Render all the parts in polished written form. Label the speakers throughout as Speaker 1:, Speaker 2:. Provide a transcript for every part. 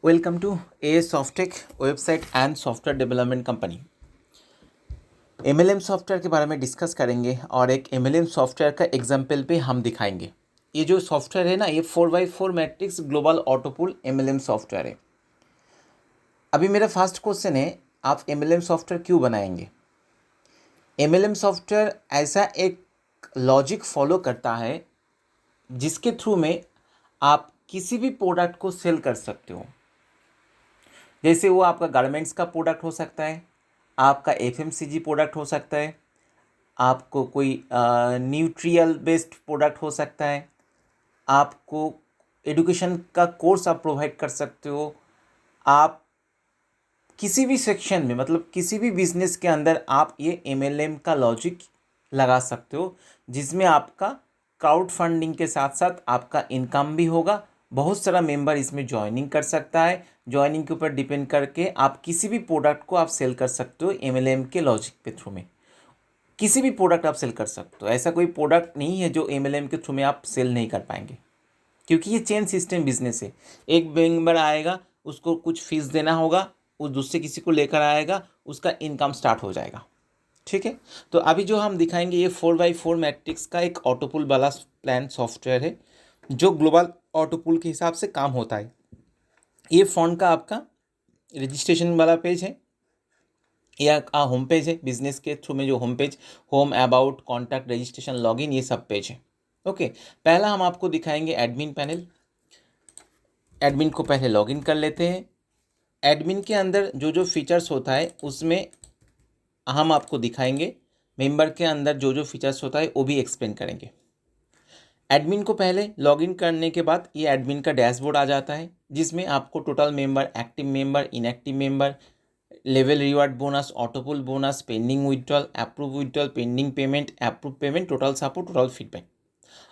Speaker 1: Welcome to a Softech website and software development company. MLM software के बारे में discuss करेंगे और एक एमएलएम सॉफ्टवेयर का एग्जाम्पल पे हम दिखाएंगे। ये जो सॉफ्टवेयर है ना, ये 4x4 matrix global autopool MLM software है। अभी मेरा फर्स्ट क्वेश्चन है, आप एमएलएम सॉफ्टवेयर क्यों बनाएंगे? एमएलएम सॉफ्टवेयर ऐसा एक लॉजिक फॉलो करता है जिसके थ्रू में आप किसी भी प्रोडक्ट को सेल कर सकते हो। जैसे वो आपका गारमेंट्स का प्रोडक्ट हो सकता है, आपका एफएमसीजी प्रोडक्ट हो सकता है, आपको कोई न्यूट्रियल बेस्ड प्रोडक्ट हो सकता है, आपको एजुकेशन का कोर्स आप प्रोवाइड कर सकते हो। आप किसी भी सेक्शन में, मतलब किसी भी बिजनेस के अंदर आप ये एमएलएम का लॉजिक लगा सकते हो, जिसमें आपका क्राउड फंडिंग के साथ साथ आपका इनकम भी होगा। बहुत सारा मेंबर इसमें ज्वाइनिंग कर सकता है। ज्वाइनिंग के ऊपर डिपेंड करके आप किसी भी प्रोडक्ट को आप सेल कर सकते हो एमएलएम के लॉजिक के थ्रू में। किसी भी प्रोडक्ट आप सेल कर सकते हो, ऐसा कोई प्रोडक्ट नहीं है जो एमएलएम के थ्रू में आप सेल नहीं कर पाएंगे, क्योंकि ये चेन सिस्टम बिजनेस है। एक मेंबर आएगा, उसको कुछ फीस देना होगा, वो दूसरे किसी को लेकर आएगा, उसका इनकम स्टार्ट हो जाएगा। ठीक है, तो अभी जो हम दिखाएंगे ये 4x4 मैट्रिक्स का एक ऑटोपूल वाला प्लान सॉफ्टवेयर है जो ग्लोबल ऑटोपूल के हिसाब से काम होता है। ये फ़ोन का आपका रजिस्ट्रेशन वाला पेज है या होम पेज है। बिजनेस के थ्रू में जो home page, home, about, contact, registration, login, ये सब पेज है। ओके, पहला हम आपको दिखाएंगे एडमिन पैनल। एडमिन को पहले लॉगिन कर लेते हैं। एडमिन के अंदर जो जो फीचर्स होता है उसमें हम आपको दिखाएंगे। मेंबर के अंदर जो जो फीचर्स होता है वो भी एक्सप्लेन करेंगे। एडमिन को पहले लॉगिन करने के बाद ये एडमिन का डैशबोर्ड आ जाता है, जिसमें आपको total member, active member, inactive member, level reward bonus, ऑटोपुल bonus, pending withdrawal, approve withdrawal, pending payment, approve payment, total support, total feedback.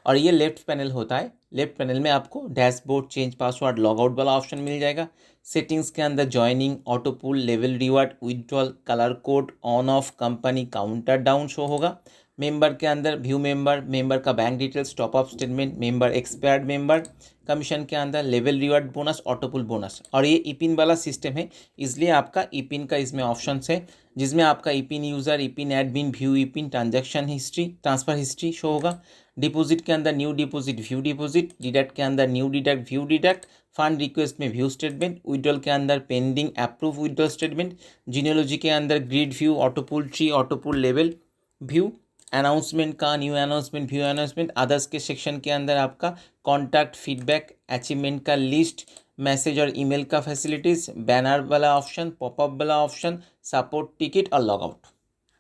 Speaker 1: और ये लेफ्ट पैनल होता है। लेफ्ट पैनल में आपको डैशबोर्ड, चेंज पासवर्ड, लॉगआउट वाला ऑप्शन मिल जाएगा। Settings के अंदर joining, autopool, level reward, withdrawal, colour code, on off, company, counter down show होगा। मेंबर के अंदर व्यू मेंबर, मेंबर का bank details, top up statement, member expired member, commission के अंदर level reward bonus, autopool bonus. और ये ईपिन वाला system है, इसलिए आपका ईपिन का इसमें ऑप्शंस है, जिसमें आपका e pin user, e pin admin, view e pin, transaction history, transfer history show होगा। डिपॉजिट के अंदर new deposit, view deposit, deduct के अंदर new deduct, view deduct, fund request में व्यू स्टेटमेंट, विड्रॉल के अंदर pending, approve withdrawal statement, genealogy के अंदर grid view, auto pool tree, auto pool level view, announcement का new announcement, view announcement, others के section के अंदर आपका कॉन्टैक्ट, फीडबैक, अचीवमेंट का लिस्ट, मैसेज और ईमेल का फैसिलिटीज़, बैनर वाला ऑप्शन, पॉपअप वाला ऑप्शन, सपोर्ट, टिकट और लॉगआउट।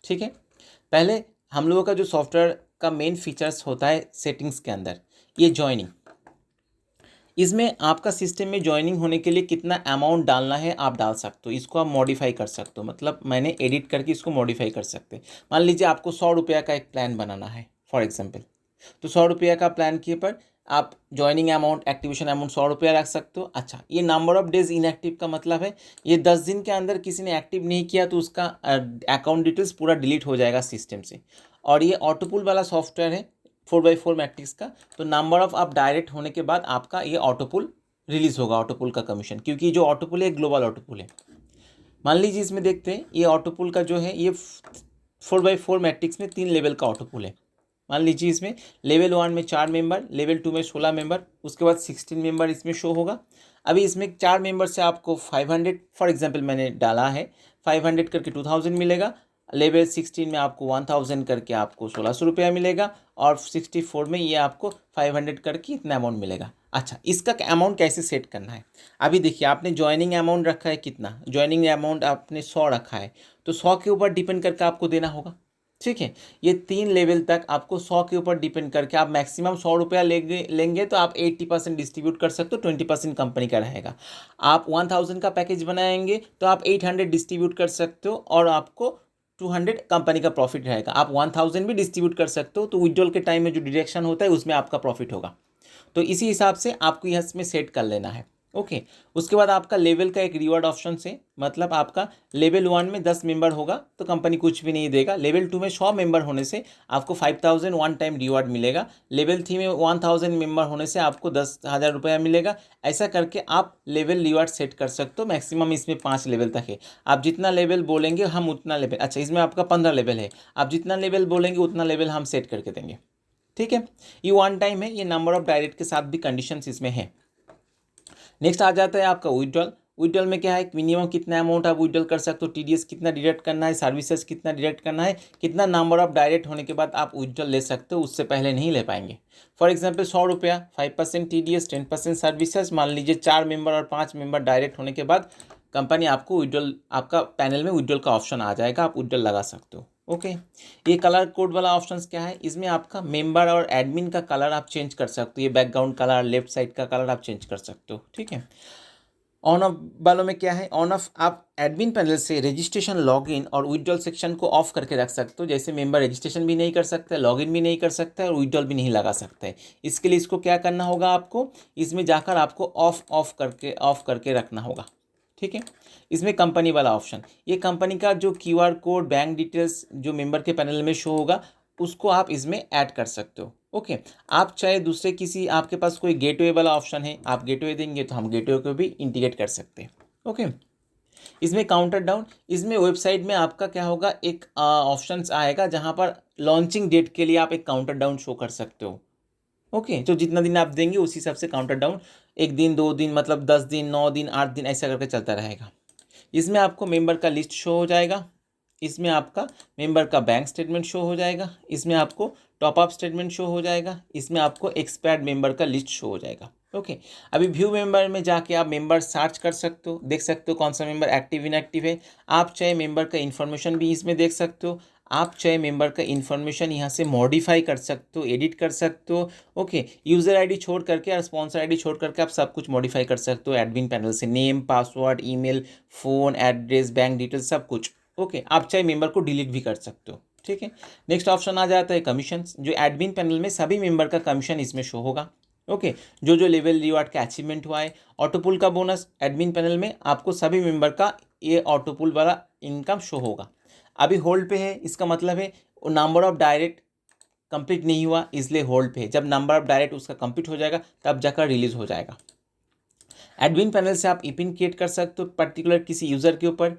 Speaker 1: ठीक है, पहले हम लोगों का जो सॉफ्टवेयर का मेन फीचर्स होता है सेटिंग्स के अंदर, ये जॉइनिंग। इसमें आपका सिस्टम में ज्वाइनिंग होने के लिए कितना अमाउंट डालना है आप डाल सकते हो। इसको आप मॉडिफाई कर सकते हो, मतलब मैंने एडिट करके इसको मॉडिफाई कर सकते हैं। मान लीजिए आपको 100 रुपया का एक प्लान बनाना है फॉर एग्जांपल, तो 100 रुपया का प्लान के ऊपर आप ज्वाइनिंग अमाउंट, एक्टिवेशन अमाउंट 100 रुपया रख सकते हो। अच्छा, ये नंबर ऑफ डेज इनएक्टिव का मतलब है ये 10 दिन के अंदर किसी ने एक्टिव नहीं किया तो उसका अकाउंट डिटेल्स पूरा डिलीट हो जाएगा सिस्टम से। और ये ऑटोपूल वाला सॉफ्टवेयर है 4x4 मैट्रिक्स का, तो नंबर ऑफ आप डायरेक्ट होने के बाद आपका ये ऑटोपूल रिलीज होगा, ऑटोपूल का कमीशन, क्योंकि जो ऑटोपूल है ग्लोबल ऑटोपूल है। मान लीजिए इसमें देखते हैं, ये ऑटोपूल का जो है ये 4x4 मैट्रिक्स में 3 लेवल का ऑटोपूल है। मान लीजिए इसमें लेवल 1 में 4 मेंबर, लेवल 2 में 16 मेंबर, उसके बाद 16 मेंबर इसमें शो होगा। अभी इसमें 4 मेंबर से आपको 500 फॉर एग्जांपल मैंने डाला है, 500 करके 2000 मिलेगा। लेवल 16 में आपको 1000 करके आपको 1600 रुपया मिलेगा, और 64 में ये आपको 500 करके इतना अमाउंट मिलेगा। अच्छा, इसका अमाउंट कैसे सेट करना है? अभी देखिए, आपने ज्वाइनिंग अमाउंट रखा है कितना, ज्वाइनिंग अमाउंट आपने 100 रखा है, तो 100 के ऊपर डिपेंड करके आपको देना होगा। ठीक है, ये 3 लेवल तक आपको 100 के ऊपर डिपेंड करके आप मैक्सिमम 100 रुपया लेंगे तो आप 80% डिस्ट्रीब्यूट कर सकते हो, 20% कंपनी का रहेगा। आप 1000 का पैकेज बनाएंगे तो आप 800 डिस्ट्रीब्यूट कर सकते हो और आपको 200 कंपनी का प्रॉफिट रहेगा। आप 1000 भी डिस्ट्रीब्यूट कर सकते हो, तो विड्रॉल के टाइम में जो डिडक्शन होता है उसमें आपका प्रॉफिट होगा। तो इसी हिसाब से आपको इसमें सेट कर लेना है। ओके। उसके बाद आपका लेवल का एक रिवॉर्ड ऑप्शन से, मतलब आपका लेवल 1 में 10 मेंबर होगा तो कंपनी कुछ भी नहीं देगा। लेवल 2 में 100 मेंबर होने से आपको 5000 वन टाइम रिवॉर्ड मिलेगा। लेवल 3 में 1000 मेंबर होने से आपको 10,000 रुपया मिलेगा। ऐसा करके आप लेवल रिवॉर्ड सेट कर सकते हो। मैक्सिमम इसमें 5 लेवल तक है। आप जितना लेवल बोलेंगे हम उतना लेवल, अच्छा इसमें आपका 15 लेवल है, आप जितना लेवल बोलेंगे उतना लेवल हम सेट करके देंगे। ठीक है, ये वन टाइम है, ये नंबर ऑफ डायरेक्ट के साथ भी कंडीशंस इसमें है। नेक्स्ट आ जाता है आपका विड्रॉल। विड्रॉल में क्या है, मिनिमम कितना अमाउंट आप विड्रॉल कर सकते हो, टीडीएस कितना डिडक्ट करना है, सर्विसेज कितना डिडक्ट करना है, कितना नंबर ऑफ डायरेक्ट होने के बाद आप विड्रॉल ले सकते हो, उससे पहले नहीं ले पाएंगे। फॉर एग्जांपल 100 रुपया, 5% टीडीएस, 10% सर्विसेज, मान लीजिए 4 मेंबर और 5 मेंबर डायरेक्ट होने के बाद कंपनी आपको विड्रॉल, आपका पैनल में विड्रॉल का ऑप्शन आ जाएगा, आप विड्रॉल लगा सकते हो। ओके। ये कलर कोड वाला ऑप्शंस क्या है, इसमें आपका मेंबर और एडमिन का कलर आप चेंज कर सकते हो। ये बैकग्राउंड कलर, लेफ्ट साइड का कलर आप चेंज कर सकते हो। ठीक है। ऑन ऑफ वालों में क्या है, ऑन ऑफ आप एडमिन पैनल से रजिस्ट्रेशन, लॉगिन और विड्रॉल सेक्शन को ऑफ करके रख सकते हो। जैसे मेंबर रजिस्ट्रेशन भी नहीं कर सकता, लॉगिन भी नहीं कर सकता और विड्रॉल भी नहीं लगा सकता है। इसके लिए इसको क्या करना होगा, आपको इसमें जाकर आपको ऑफ करके रखना होगा। ठीक है। इसमें कंपनी वाला ऑप्शन, ये कंपनी का जो क्यूआर कोड, बैंक डिटेल्स जो मेंबर के पैनल में शो होगा उसको आप इसमें ऐड कर सकते हो। ओके। आप चाहे दूसरे किसी, आपके पास कोई गेटवे वाला ऑप्शन है, आप गेटवे देंगे तो हम गेटवे को भी इंटीग्रेट कर सकते हैं। ओके। इसमें काउंटर डाउन, इसमें वेबसाइट में आपका क्या होगा, एक ऑप्शंस आएगा जहां पर लॉन्चिंग डेट के लिए आप एक काउंटर डाउन शो कर सकते हो। ओके। तो जितना दिन आप देंगे उस हिसाब से काउंटर डाउन, 1 दिन 2 दिन, मतलब 10 दिन 9 दिन 8 दिन ऐसा करके चलता रहेगा। इसमें आपको मेंबर का लिस्ट शो हो जाएगा, इसमें आपका मेंबर का बैंक स्टेटमेंट शो हो जाएगा, इसमें आपको टॉप अप स्टेटमेंट शो हो जाएगा, इसमें आपको एक्सपायर्ड मेंबर का लिस्ट शो हो जाएगा। ओके। अभी व्यू मेंबर में जाके आप मेंबर सर्च कर सकते हो, देख सकते हो कौन सा मेंबर एक्टिव इनएक्टिव है। आप चाहे मेंबर का इन्फॉर्मेशन भी इसमें देख सकते हो, आप चाहे मेंबर का इन्फॉर्मेशन यहाँ से मॉडिफाई कर सकते हो, एडिट कर सकते हो। ओके। यूज़र आईडी छोड़ करके और स्पॉन्सर आईडी छोड़ करके आप सब कुछ मॉडिफाई कर सकते हो एडमिन पैनल से, name, password, email, phone, address, bank details, सब कुछ। ओके। आप चाहे मेंबर को डिलीट भी कर सकते हो। ठीक है। नेक्स्ट ऑप्शन आ जाता है कमीशन, जो एडमिन पैनल में सभी मेंबर का कमीशन इसमें शो होगा। ओके। जो लेवल रिवार्ड का अचीवमेंट हुआ है, ऑटोपुल का बोनस, एडमिन पैनल में आपको सभी मेंबर का ये ऑटोपुल वाला इनकम शो होगा। अभी होल्ड पे है, इसका मतलब है नंबर ऑफ डायरेक्ट कंप्लीट नहीं हुआ इसलिए होल्ड पे है। जब नंबर ऑफ डायरेक्ट उसका कंप्लीट हो जाएगा तब जाकर रिलीज हो जाएगा। एडमिन पैनल से आप ईपिन क्रिएट कर सकते हो पर्टिकुलर किसी यूज़र के ऊपर।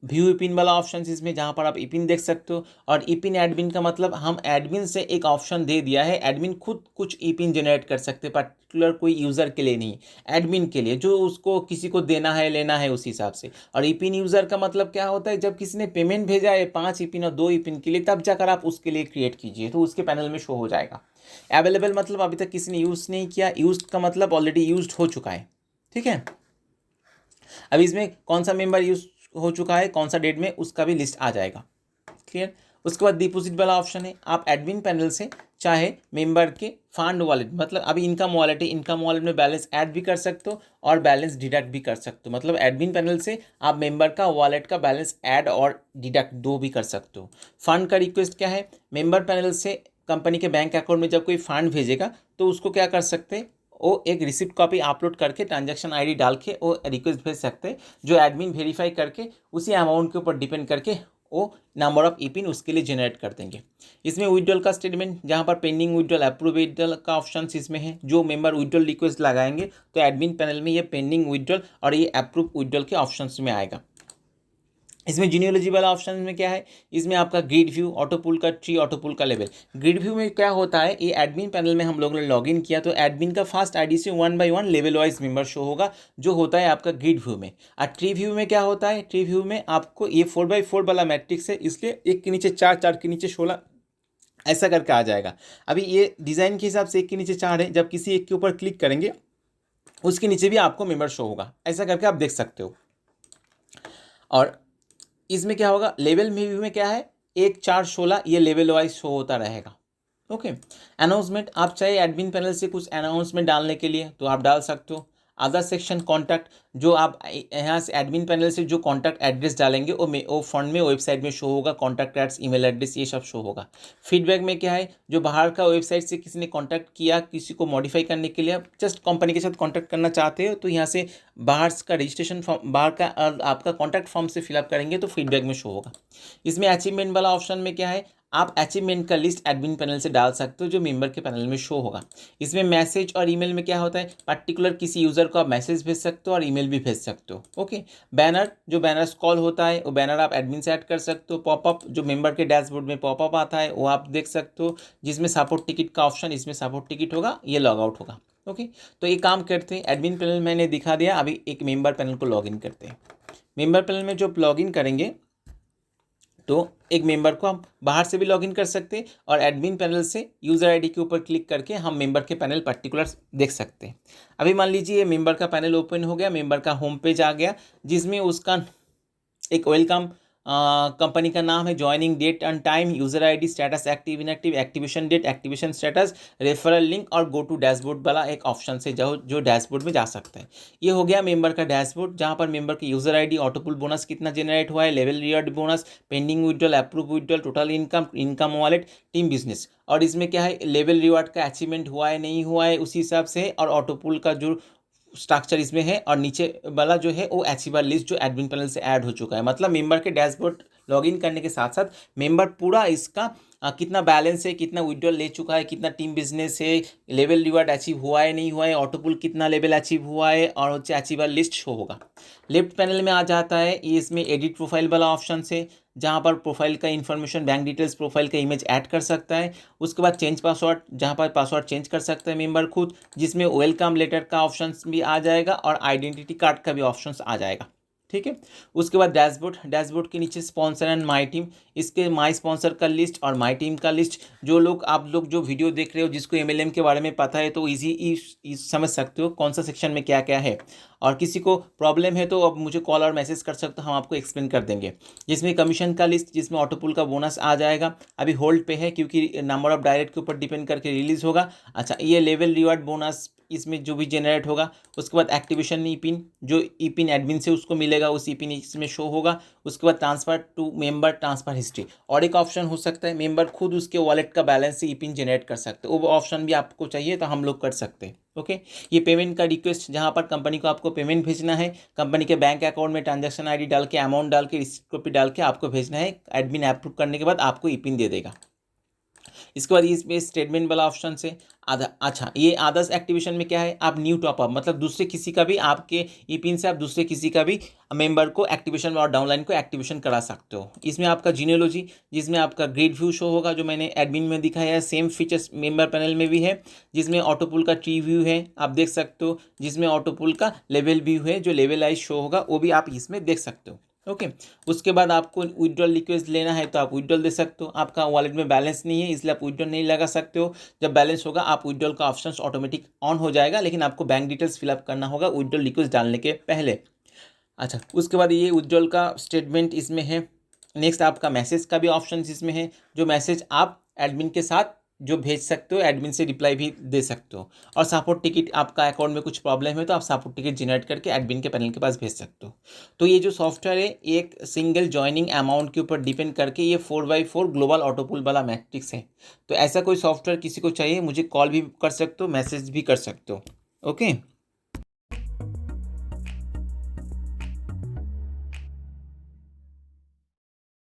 Speaker 1: व्यू ईपिन वाला ऑप्शन इसमें, जहाँ पर आप ईपिन देख सकते हो। और ईपिन एडमिन का मतलब हम एडमिन से एक ऑप्शन दे दिया है, एडमिन खुद कुछ ईपिन जनरेट कर सकते हैं, पर्टिकुलर कोई यूज़र के लिए नहीं, एडमिन के लिए, जो उसको किसी को देना है लेना है उस हिसाब से। और ईपिन यूज़र का मतलब क्या होता है, जब किसी ने पेमेंट भेजा है 5 ईपिन और 2 ईपिन के लिए, तब जाकर आप उसके लिए क्रिएट कीजिए तो उसके पैनल में शो हो जाएगा। अवेलेबल मतलब अभी तक किसी ने यूज़ नहीं किया, यूज का मतलब ऑलरेडी यूज हो चुका है। ठीक है। अब इसमें कौन सा मेंबर यूज हो चुका है, कौन सा डेट में, उसका भी लिस्ट आ जाएगा। क्लियर। उसके बाद डिपॉजिट वाला ऑप्शन है, आप एडमिन पैनल से चाहे मेंबर के फंड वॉलेट, मतलब अभी इनकम वॉलेट है, इनकम वॉलेट में बैलेंस ऐड भी कर सकते हो और बैलेंस डिडक्ट भी कर सकते हो। मतलब एडमिन पैनल से आप मेंबर का वॉलेट का बैलेंस ऐड और डिडक्ट दो भी कर सकते हो। फंड का रिक्वेस्ट क्या है, मेंबर पैनल से कंपनी के बैंक अकाउंट में जब कोई फंड भेजेगा तो उसको क्या कर सकते हैं, वो एक रिसिप्ट कॉपी अपलोड करके ट्रांजैक्शन आईडी डाल के वो रिक्वेस्ट भेज सकते हैं, जो एडमिन वेरीफाई करके उसी अमाउंट के ऊपर डिपेंड करके वो नंबर ऑफ ईपिन उसके लिए जनरेट कर देंगे। इसमें विड्रॉल का स्टेटमेंट, जहाँ पर पेंडिंग विड्रॉल, अप्रूव विड्रॉल का ऑप्शन इसमें है। जो मेंबर विड्रॉल रिक्वेस्ट लगाएंगे तो एडमिन पैनल में ये पेंडिंग विड्रॉल और ये अप्रूव विड्रॉल के ऑप्शन में आएगा। इसमें जीनियोलॉजी वाला ऑप्शन में क्या है, इसमें आपका ग्रिड व्यू, ऑटोपुल का ट्री, ऑटोपुल का लेवल। ग्रिड व्यू में क्या होता है, ये एडमिन पैनल में हम लोगों ने लॉगिन किया तो एडमिन का फर्स्ट आईडी से 1 by 1 level wise member show होगा, जो होता है आपका ग्रिड व्यू में। और ट्री व्यू में क्या होता है, ट्री व्यू में आपको ये 4x4 वाला मैट्रिक्स है, इसलिए एक के नीचे 4, 4 के नीचे 16 ऐसा करके आ जाएगा। अभी ये डिज़ाइन के हिसाब से एक के नीचे 4 है, जब किसी एक के ऊपर क्लिक करेंगे उसके नीचे भी आपको मेंबर शो होगा, ऐसा करके आप देख सकते हो। और इसमें क्या होगा, लेवल में व्यू में क्या है, 1 4 16 ये लेवल वाइज शो होता रहेगा। ओके। अनाउंसमेंट, आप चाहे एडमिन पैनल से कुछ अनाउंसमेंट डालने के लिए तो आप डाल सकते हो। अदर सेक्शन कॉन्टैक्ट, जो आप यहाँ से एडमिन पैनल से जो कॉन्टैक्ट एड्रेस डालेंगे वो फ्रंट में वेबसाइट में शो होगा, कॉन्टैक्ट एड्स, ईमेल एड्रेस, ये सब शो होगा। फीडबैक में क्या है, जो बाहर का वेबसाइट से किसी ने कॉन्टैक्ट किया किसी को मॉडिफाई करने के लिए, जस्ट कंपनी के साथ कॉन्टैक्ट करना चाहते हो तो यहाँ से बाहर का रजिस्ट्रेशन फॉर्म, बाहर का आपका कॉन्टैक्ट फॉर्म से फिलअप करेंगे तो फीडबैक में शो होगा। इसमें अचीवमेंट वाला ऑप्शन में क्या है, आप अचीवमेंट का लिस्ट एडमिन पैनल से डाल सकते हो जो मेंबर के पैनल में शो होगा। इसमें मैसेज और ईमेल में क्या होता है, पर्टिकुलर किसी यूज़र को आप मैसेज भेज सकते हो और ईमेल भी भेज सकते हो। ओके, बैनर, जो बैनर कॉल होता है वो बैनर आप एडमिन से ऐड कर सकते हो। पॉपअप, जो मेंबर के डैशबोर्ड में पॉपअप आता है वो आप देख सकते हो, जिसमें सपोर्ट टिकट का ऑप्शन, इसमें सपोर्ट टिकट होगा, ये लॉग आउट होगा। ओके, तो ये काम करते हैं। एडमिन पैनल मैंने दिखा दिया, अभी एक मेंबर पैनल को लॉगिन करते हैं। मेंबर पैनल में जो लॉगिन करेंगे तो एक मेंबर को हम बाहर से भी लॉगिन कर सकते हैं और एडमिन पैनल से यूज़र आईडी के ऊपर क्लिक करके हम मेंबर के पैनल पर्टिकुलर्स देख सकते हैं। अभी मान लीजिए मेंबर का पैनल ओपन हो गया, मेंबर का होम पेज आ गया, जिसमें उसका एक वेलकम कंपनी का नाम है, joining date and time, user ID, status active inactive, activation date, activation status, referral link और गो टू डैशबोर्ड वाला एक ऑप्शन से जो डैशबोर्ड में जा सकता है। ये हो गया मेंबर का डैशबोर्ड, जहाँ पर मेंबर की यूज़र आईडी, ऑटोपुल बोनस कितना जनरेट हुआ है, level reward bonus, pending withdrawal, approve withdrawal, total income, income wallet, team business, और इसमें क्या है, लेवल रिवार्ड का अचीवमेंट हुआ है नहीं हुआ है उसी हिसाब से, और ऑटोपुल का जो स्ट्रक्चर इसमें है, और नीचे वाला जो है वो अचीवर लिस्ट जो एडमिन पैनल से ऐड हो चुका है। मतलब मेंबर के डैशबोर्ड लॉगिन करने के साथ साथ मेंबर पूरा इसका कितना बैलेंस है, कितना विड्रॉल ले चुका है, कितना टीम बिजनेस है, लेवल रिवार्ड अचीव हुआ है नहीं हुआ है, ऑटोपुल कितना लेवल अचीव हुआ है, और अचीवर लिस्ट शो होगा। लेफ्ट पैनल में आ जाता है ये, इसमें एडिट प्रोफाइल वाला ऑप्शन से, जहाँ पर प्रोफाइल का इन्फॉर्मेशन, बैंक डिटेल्स, प्रोफाइल का इमेज ऐड कर सकता है। उसके बाद चेंज पासवर्ड, जहाँ पर पासवर्ड चेंज कर सकता है मेंबर खुद, जिसमें वेलकम लेटर का ऑप्शन भी आ जाएगा और आइडेंटिटी कार्ड का भी ऑप्शन आ जाएगा। ठीक है, उसके बाद डैशबोर्ड, डैशबोर्ड के नीचे स्पॉन्सर एंड माई टीम, इसके माई स्पॉन्सर का लिस्ट और माई टीम का लिस्ट। जो लोग आप लोग जो वीडियो देख रहे हो जिसको एमएलएम के बारे में पता है तो ईजी समझ सकते हो कौन सा सेक्शन में क्या क्या है, और किसी को प्रॉब्लम है तो अब मुझे कॉल और मैसेज कर सकते हो, हम आपको एक्सप्लेन कर देंगे। जिसमें कमीशन का लिस्ट, जिसमें ऑटोपुल का बोनस आ जाएगा, अभी होल्ड पे है क्योंकि नंबर ऑफ डायरेक्ट के ऊपर डिपेंड करके रिलीज होगा। अच्छा, ये लेवल रिवार्ड बोनस इसमें जो भी जनरेट होगा। उसके बाद एक्टिवेशन ई पिन, जो ई पिन एडमिन से उसको मिलेगा उस ई पिन इसमें शो होगा। उसके बाद transfer to member, transfer history, और एक ऑप्शन हो सकता है मेंबर खुद उसके वॉलेट का बैलेंस से ई पिन जनरेट कर सकते हो, वो ऑप्शन भी आपको चाहिए तो हम लोग कर सकते हैं। ओके, ये पेमेंट का रिक्वेस्ट, जहाँ पर कंपनी को आपको पेमेंट भेजना है, कंपनी के बैंक अकाउंट में ट्रांजैक्शन आईडी डाल के, अमाउंट डाल के, रिसिप्ट कॉपी डाल के आपको भेजना है। एडमिन अप्रूव करने के बाद आपको ई पिन दे देगा। इसके बाद इसमें स्टेटमेंट वाला ऑप्शन से आधा। अच्छा, ये आदर्स एक्टिवेशन में क्या है, आप न्यू टॉपअप, मतलब दूसरे किसी का भी, आपके ई पिन से आप दूसरे किसी का भी मेंबर को एक्टिवेशन और डाउनलाइन को एक्टिवेशन करा सकते हो। इसमें आपका जीनियोलॉजी, जिसमें आपका ग्रिड व्यू शो होगा, जो मैंने एडमिन में दिखाया है, सेम फीचर्स मेंबर पैनल में भी है। जिसमें ऑटोपुल का ट्री व्यू है, आप देख सकते हो, जिसमें ऑटोपुल का लेवल व्यू है, जो लेवल वाइज शो होगा वो भी आप इसमें देख सकते हो। ओके, उसके बाद आपको विड्रॉल रिक्वेस्ट लेना है तो आप विड्रॉल दे सकते हो। आपका वॉलेट में बैलेंस नहीं है इसलिए आप विड्रॉल नहीं लगा सकते हो। जब बैलेंस होगा आप विड्रॉल का ऑप्शन ऑटोमेटिक ऑन हो जाएगा, लेकिन आपको बैंक डिटेल्स फिलअप करना होगा विड्रॉल रिक्वेस्ट डालने के पहले। अच्छा, उसके बाद ये विड्रॉल का स्टेटमेंट इसमें है। नेक्स्ट आपका मैसेज का भी ऑप्शन इसमें है, जो मैसेज आप एडमिन के साथ जो भेज सकते हो, एडमिन से रिप्लाई भी दे सकते हो। और सपोर्ट टिकट, आपका अकाउंट में कुछ प्रॉब्लम है तो आप सपोर्ट टिकट जनरेट करके एडमिन के पैनल के पास भेज सकते हो। तो ये जो सॉफ्टवेयर है एक सिंगल ज्वाइनिंग अमाउंट के ऊपर डिपेंड करके ये 4x4 ग्लोबल ऑटोपुल वाला मैट्रिक्स है। तो ऐसा कोई सॉफ्टवेयर किसी को चाहिए मुझे कॉल भी कर सकते हो, मैसेज भी कर सकते हो। ओके।